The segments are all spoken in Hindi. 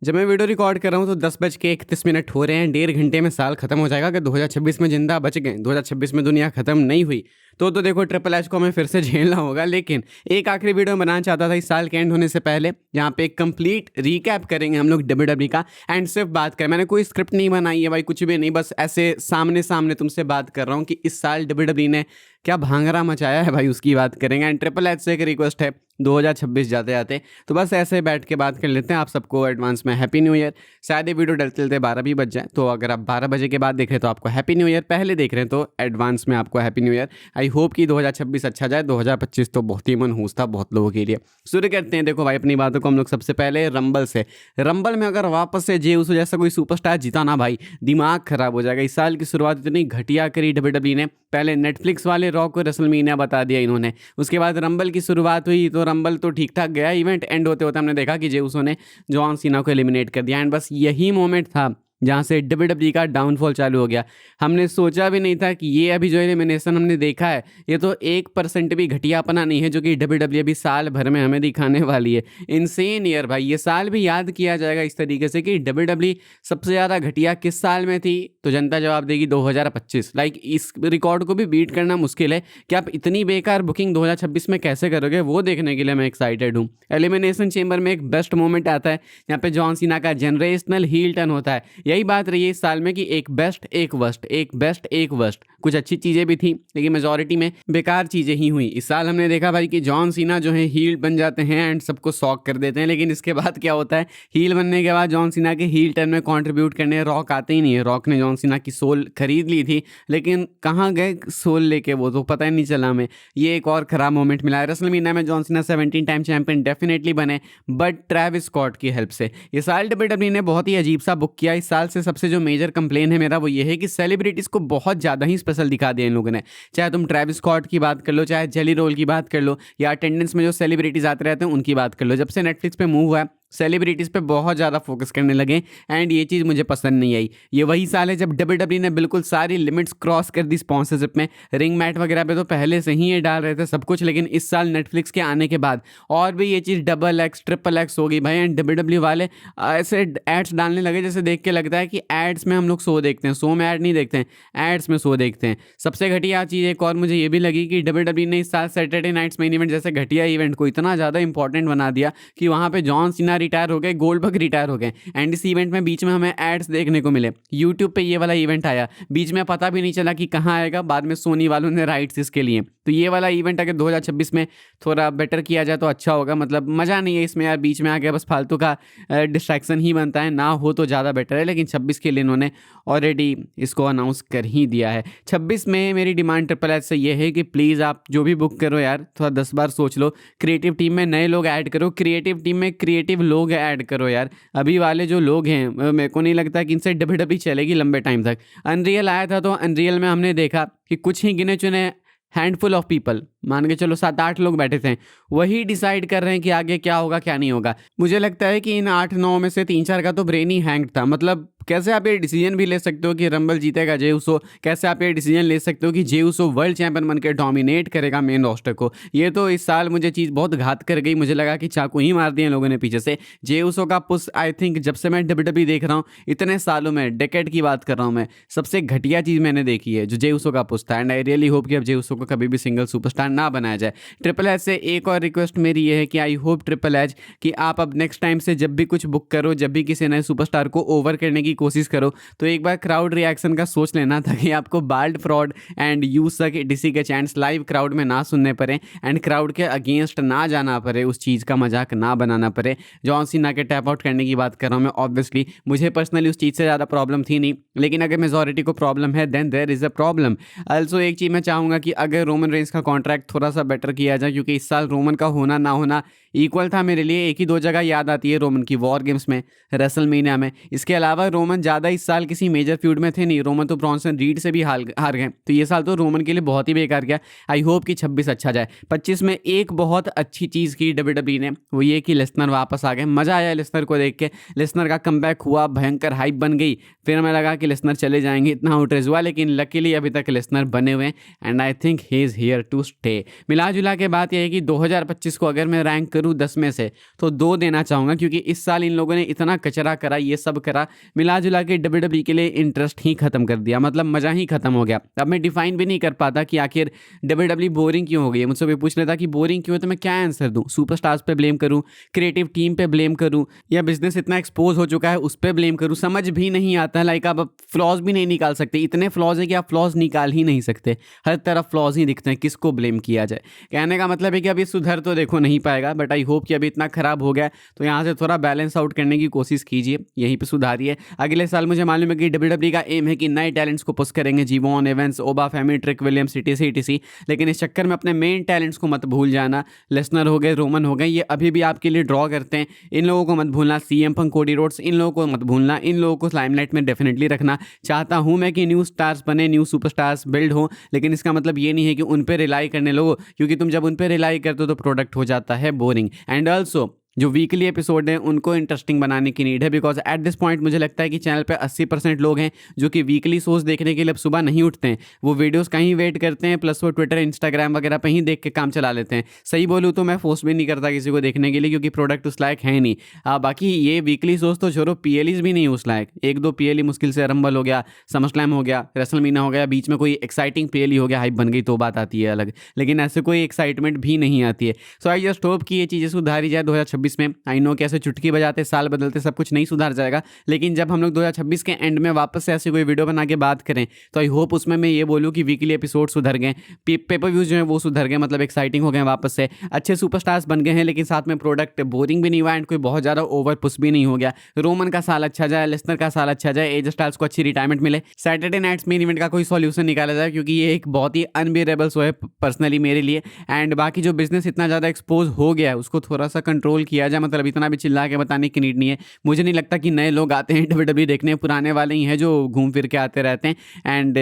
जब मैं वीडियो रिकॉर्ड कर रहा हूँ तो 10:31 हो रहे हैं। 1.5 घंटे में साल खत्म हो जाएगा। अगर 2026 में जिंदा बच गए, 2026 में दुनिया खत्म नहीं हुई तो देखो ट्रिपल एच को हमें फिर से झेलना होगा। लेकिन एक आखिरी वीडियो बनाना चाहता था इस साल के एंड होने से पहले, जहाँ पे एक कंप्लीट रिकैप करेंगे हम लोग WWE का एंड सिर्फ बात करें। मैंने कोई स्क्रिप्ट नहीं बनाई है भाई, कुछ भी नहीं, बस ऐसे सामने सामने तुमसे बात कर रहा हूँ कि इस साल WWE ने क्या भांगड़ा मचाया है भाई, उसकी बात करेंगे। एंड ट्रिपल एच से एक रिक्वेस्ट है 2026 जाते जाते, तो बस ऐसे बैठ के बात कर लेते हैं। आप सबको एडवांस में हैप्पी न्यू ईयर। शायद ये वीडियो डलते डलते 12 भी बज जाए, तो अगर आप 12 बजे के बाद देख रहे हैं तो आपको हैप्पी न्यू ईयर, पहले देख रहे हैं तो एडवांस में आपको happy new year. I hope कि 2026 अच्छा जाए। 2025 तो बहुत ही मनहूस था बहुत लोगों के लिए। शुरू करते हैं देखो भाई अपनी बातों को हम लोग सबसे पहले रंबल से। रंबल में अगर वापस से जे उसो जैसा कोई सुपरस्टार जीता ना भाई, दिमाग खराब हो जाएगा। इस साल की शुरुआत इतनी घटिया करी WWE ने। पहले नेटफ्लिक्स वाले रॉ को रेसलमेनिया बता दिया इन्होंने, उसके बाद रंबल की शुरुआत हुई तो रंबल तो ठीक ठाक गया। इवेंट एंड होते होते हमने देखा कि जे उसो ने जॉन सीना को एलिमिनेट कर दिया। एंड बस यही मोमेंट था जहाँ से WWE का डाउनफॉल चालू हो गया। हमने सोचा भी नहीं था कि ये अभी जो एलिमिनेशन हमने देखा है, ये तो 1% भी घटियापना नहीं है जो कि WWE अभी साल भर में हमें दिखाने वाली है। इनसेन ईयर भाई, ये साल भी याद किया जाएगा इस तरीके से कि WWE सबसे ज़्यादा घटिया किस साल में थी, तो जनता जवाब देगी 2025। लाइक इस रिकॉर्ड को भी बीट करना मुश्किल है कि आप इतनी बेकार बुकिंग 2026 में कैसे करोगे, वो देखने के लिए मैं एक्साइटेड हूँ। एलिमिनेशन चेंबर में एक बेस्ट मोमेंट आता है यहाँ पे जॉन सीना का जनरेशनल हील टर्न होता है। यही बात रही है इस साल में कि एक बेस्ट एक वर्स्ट, एक बेस्ट एक वर्स्ट। कुछ अच्छी चीज़ें भी थी लेकिन मेजॉरिटी में बेकार चीज़ें ही हुई। इस साल हमने देखा भाई कि जॉन सीना जो है हील बन जाते हैं एंड सबको शॉक कर देते हैं, लेकिन इसके बाद क्या होता है, हील बनने के बाद जॉन सीना के हील टर्न में कंट्रीब्यूट करने रॉक आते ही नहीं है। रॉक ने जॉन सीना की सोल खरीद ली थी, लेकिन कहाँ गए सोल लेके वो तो पता ही नहीं चला हमें। ये एक और ख़राब मोमेंट मिला है। रेसलमेनिया में John Cena 17 time champion definitely बने, बट ट्रेविस स्कॉट की हेल्प से। ये साल WWE ने बहुत ही अजीब सा बुक किया। इस साल से सबसे जो मेजर कंप्लेन है मेरा वो ये है कि सेलिब्रिटीज को बहुत ज़्यादा ही स्पेशल दिखा दिया इन लोगों ने। चाहे तुम ट्रेविस स्कॉट की बात कर लो, चाहे जेली रोल की बात कर लो, या अटेंडेंस में जो सेलिब्रिटीज आते रहते हैं उनकी बात कर लो। जब से नेटफ्लिक्स पे मूव हुआ है, सेलिब्रिटीज़ पे बहुत ज़्यादा फोकस करने लगे एंड ये चीज़ मुझे पसंद नहीं आई। ये वही साल है जब WWE ने बिल्कुल सारी लिमिट्स क्रॉस कर दी स्पॉन्सरशिप में। रिंग मैट वगैरह पे तो पहले से ही ये डाल रहे थे सब कुछ, लेकिन इस साल नेटफ्लिक्स के आने के बाद और भी ये चीज़ XXX XXX हो गई भाई। एंड WWE वाले ऐसे एड्स डालने लगे जैसे देख के लगता है कि एड्स में हम लोग शो देखते हैं, शो में ऐड नहीं देखते हैं, एड्स में शो देखते हैं। सबसे घटिया चीज़ एक और मुझे ये भी लगी कि WWE ने इस साल सैटरडे नाइट्स मेन इवेंट जैसे घटिया इवेंट को इतना ज़्यादा इंपॉर्टेंट बना दिया कि वहाँ पे जॉन सीना रिटायर हो गए, गोल्डबर्ग रिटायर हो गए एंड इस इवेंट में बीच में हमें एड्स देखने को मिले। यूट्यूब पे ये वाला इवेंट आया, बीच में पता भी नहीं चला कि कहाँ आएगा, बाद में सोनी वालों ने राइट्स इसके लिए। तो ये वाला इवेंट अगर 2026 में थोड़ा बेटर किया जाए तो अच्छा होगा। मतलब मज़ा नहीं है इसमें यार, बीच में आके बस फालतू का डिस्ट्रैक्शन ही बनता है, ना हो तो ज़्यादा बेटर है। लेकिन 26 के लिए इन्होंने ऑलरेडी इसको अनाउंस कर ही दिया है। 26 में मेरी डिमांड ट्रिपल एच से ये है कि प्लीज़ आप जो भी बुक करो यार थोड़ा 10 बार सोच लो। क्रिएटिव टीम में नए लोग ऐड करो, क्रिएटिव टीम में क्रिएटिव लोग ऐड करो यार। अभी वाले जो लोग हैं मेरे को नहीं लगता कि इनसे WWE चलेगी लंबे टाइम तक। अनरियल आया था तो अनरियल में हमने देखा कि कुछ ही गिने चुने हैंडफुल ऑफ पीपल, मान के चलो 7-8 लोग बैठे थे, वही डिसाइड कर रहे हैं कि आगे क्या होगा क्या नहीं होगा। मुझे लगता है कि इन 8-9 में से 3-4 का तो ब्रेन ही हैंग था। मतलब कैसे आप ये डिसीजन भी ले सकते हो कि रंबल जीतेगा जे उसो, कैसे आप ये डिसीजन ले सकते हो कि जे उसो वर्ल्ड चैंपियन बनकर डोमिनेट करेगा मेन रोस्टर को। ये तो इस साल मुझे चीज़ बहुत घात कर गई। मुझे लगा कि चाकू ही मार दिए लोगों ने पीछे से। जे उसो का पुश आई थिंक जब से मैं WWE देख रहा हूँ इतने सालों में, डेकेड की बात कर रहा हूँ मैं, सबसे घटिया चीज़ मैंने देखी है जो जे उसो का पुश था। एंड आई रियली होप कि अब जे उसो को कभी भी सिंगल सुपरस्टार ना बनाया जाए। ट्रिपल एच से एक और रिक्वेस्ट मेरी ये है कि आई होप ट्रिपल एच कि आप अब नेक्स्ट टाइम से जब भी कुछ बुक करो, जब भी किसी नए सुपरस्टार को ओवर करने की कोशिश करो, तो एक बार क्राउड रिएक्शन का सोच लेना ताकि आपको बाल्ड फ्रॉड एंड यूसक डीसी के चैंट्स लाइव क्राउड में ना सुनने पड़े एंड क्राउड के अगेंस्ट ना जाना पड़े, उस चीज़ का मजाक ना बनाना पड़े। जॉन सीना के टैप आउट करने की बात कर रहा हूँ मैं। ऑब्वियसली मुझे पर्सनली उस चीज़ से ज़्यादा प्रॉब्लम थी नहीं, लेकिन अगर मेजॉरिटी को प्रॉब्लम है then there is a problem. Also एक चीज़ मैं चाहूँगा कि अगर रोमन रेंस का कॉन्ट्रैक्ट थोड़ा सा बेटर किया जाए, क्योंकि इस साल रोमन का होना ना होना इक्वल था मेरे लिए। एक ही 2 जगह याद आती है रोमन की, वॉर गेम्स में, रेसलमेनिया में। इसके अलावा रोमन ज़्यादा इस साल किसी मेजर फ्यूड में थे नहीं। रोमन तो ब्रॉन्सन रीड से भी हार गए, तो ये साल तो रोमन के लिए बहुत ही बेकार गया। आई होप कि 26 अच्छा जाए। 25 में एक बहुत अच्छी चीज़ की WWE ने, वो ये कि लेसनर वापस आ गए। मज़ा आया लेसनर को देख के। लेसनर का कमबैक हुआ, भयंकर हाइप बन गई। फिर हमें लगा कि लेसनर चले जाएंगे, इतना आउटरेज हुआ, लेकिन लकीली अभी तक लेसनर बने हुए हैं and I think he is here to stay. मिला जुला के बात यह है कि 2025 को अगर मैं रैंक करूँ 10 में से तो 2 देना चाहूँगा, क्योंकि इस साल इन लोगों ने इतना कचरा करा, ये सब करा, मिला जुला के WWE के लिए इंटरेस्ट ही खत्म कर दिया, मतलब मज़ा ही खत्म हो गया। अब मैं डिफाइन भी नहीं कर पाता कि आखिर WWE बोरिंग क्यों हो गई है। मुझसे भी पूछ लेता कि बोरिंग क्यों है, तो मैं क्या आंसर दूँ? सुपरस्टार्स पे ब्लेम करूँ, क्रिएटिव टीम पे ब्लेम करूँ, या बिजनेस इतना एक्सपोज हो चुका है उस पर ब्लेम करूँ? समझ भी नहीं आता। लाइक आप फ्लॉज भी नहीं निकाल सकते, इतने फ्लॉज है कि आप फ्लॉज निकाल ही नहीं सकते, हर तरफ फ्लॉज ही दिखते हैं, किसको ब्लेम किया जाए? कहने का मतलब है कि अभी सुधर तो देखो नहीं पाएगा, बट आई होप कि अभी इतना खराब हो गया तो यहाँ से थोड़ा बैलेंस आउट करने की कोशिश कीजिए, यहीं पे सुधारिए। अगले साल मुझे मालूम है कि WWE का एम है कि नए टैलेंट्स को पुश करेंगे, जीवॉन, एवेंस, ओबा फेमी, ट्रिक विलियम्स, etc, लेकिन इस चक्कर में अपने मेन टैलेंट्स को मत भूल जाना। लेसनर हो गए, रोमन हो गए, ये अभी भी आपके लिए ड्रॉ करते हैं, इन लोगों को मत भूलना। CM पंक, कोडी रोड्स, इन लोगों को मत भूलना, इन लोगों को लाइमलाइट में डेफिनेटली रखना। चाहता हूं मैं कि न्यू स्टार्स बने, न्यू सुपरस्टार्स बिल्ड हो, लेकिन इसका मतलब ये नहीं है कि उन पर रिलाई करने लगो, क्योंकि तुम जब उन पर रिलाई करते हो तो प्रोडक्ट हो जाता है बोरिंग। एंड ऑल्सो जो वीकली एपिसोड हैं उनको इंटरेस्टिंग बनाने की नीड है, बिकॉज एट दिस पॉइंट मुझे लगता है कि चैनल पे 80% लोग हैं जो कि वीकली शोज देखने के लिए अब सुबह नहीं उठते हैं, वो वीडियोस कहीं वेट करते हैं, प्लस वो ट्विटर, इंस्टाग्राम वगैरह पे ही देख के काम चला लेते हैं। सही बोलूँ तो मैं फोर्स भी नहीं करता किसी को देखने के लिए, क्योंकि प्रोडक्ट उस लायक है ही नहीं। बाकी ये वीकली शोज तो छोड़ो, PLEs भी नहीं उस लायक। 1-2 PLE मुश्किल से, रंबल हो गया, समरस्लैम हो गया, रेसलमीना हो गया, बीच में कोई एक्साइटिंग PLE हो गया, हाइप बन गई तो बात आती है अलग, लेकिन ऐसे कोई एक्साइटमेंट भी नहीं आती है। सो आई जस्ट होप कि ये चीज़ें सुधारी जाए 2026 में। आई नो ऐसे चुटकी बजाते साल बदलते सब कुछ नहीं सुधार जाएगा, लेकिन जब हम लोग 2026 के एंड में वापस से ऐसी कोई वीडियो बना के बात करें तो आई होप उसमें मैं ये बोलूँ कि वीकली एपिसोड सुधर गए, पेपर व्यूज जो है वो सुधर गए, मतलब एक्साइटिंग हो गए वापस से, अच्छे सुपरस्टार्स बन गए हैं, लेकिन साथ में प्रोडक्ट बोरिंग भी नहीं हुआ एंड कोई बहुत ज़्यादा ओवर पुश भी नहीं हो गया। रोमन का साल अच्छा जाए, लेसनर का साल अच्छा जाए, एज स्टाइल्स को अच्छी रिटायरमेंट मिले, सैटरडे नाइट्स मेन इवेंट का कोई सॉल्यूशन निकाला जाए, क्योंकि ये एक बहुत ही अनबियरेबल शो है पर्सनली मेरे लिए। एंड बाकी जो बिजनेस इतना ज़्यादा एक्सपोज हो गया है उसको थोड़ा सा कंट्रोल किया जाए, मतलब इतना भी चिल्ला के बताने की नीड नहीं है। मुझे नहीं लगता कि नए लोग आते हैं WWE देखने, पुराने वाले ही हैं जो घूम फिर के आते रहते हैं। एंड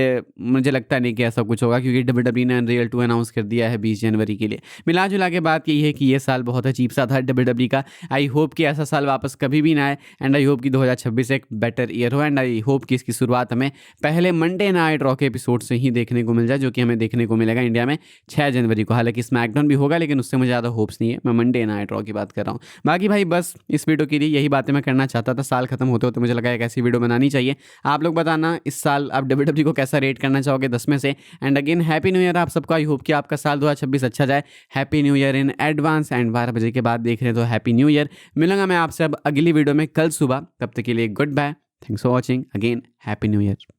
मुझे लगता नहीं कि ऐसा कुछ होगा, क्योंकि WWE ने अनरियल 2 अनाउंस कर दिया है 20 जनवरी के लिए। मिला जुला के बात यही है कि ये साल बहुत अजीब सा था WWE का। आई होप कि ऐसा साल वापस कभी भी ना आए, एंड आई होप कि 2026 एक बेटर ईयर हो, एंड आई होप कि इसकी शुरुआत हमें पहले मंडे नाइट रॉ के एपिसोड से ही देखने को मिल जाए, जो कि हमें देखने को मिलेगा इंडिया में 6 जनवरी को। हालांकि स्मैकडाउन भी होगा, लेकिन उससे मुझे ज़्यादा होप्स नहीं है, मैं मंडे नाइट रॉ की बात कर रहा हूँ। बाकी भाई बस इस वीडियो के लिए यही बातें मैं करना चाहता था। साल खत्म होते होते मुझे लगा एक ऐसी वीडियो बनानी चाहिए। आप लोग बताना इस साल आप WWE को कैसा रेट करना चाहोगे 10 में से। And again happy new year आप सबको। आई होप कि आपका साल 2026 अच्छा जाए। Happy new year in advance. And 12 बजे के बाद देख रहे हैं तो हैप्पी न्यू ईयर। मिलूंगा मैं आपसे अब अगली वीडियो में कल सुबह, तब तक के लिए good bye, thanks for watching, again happy new year.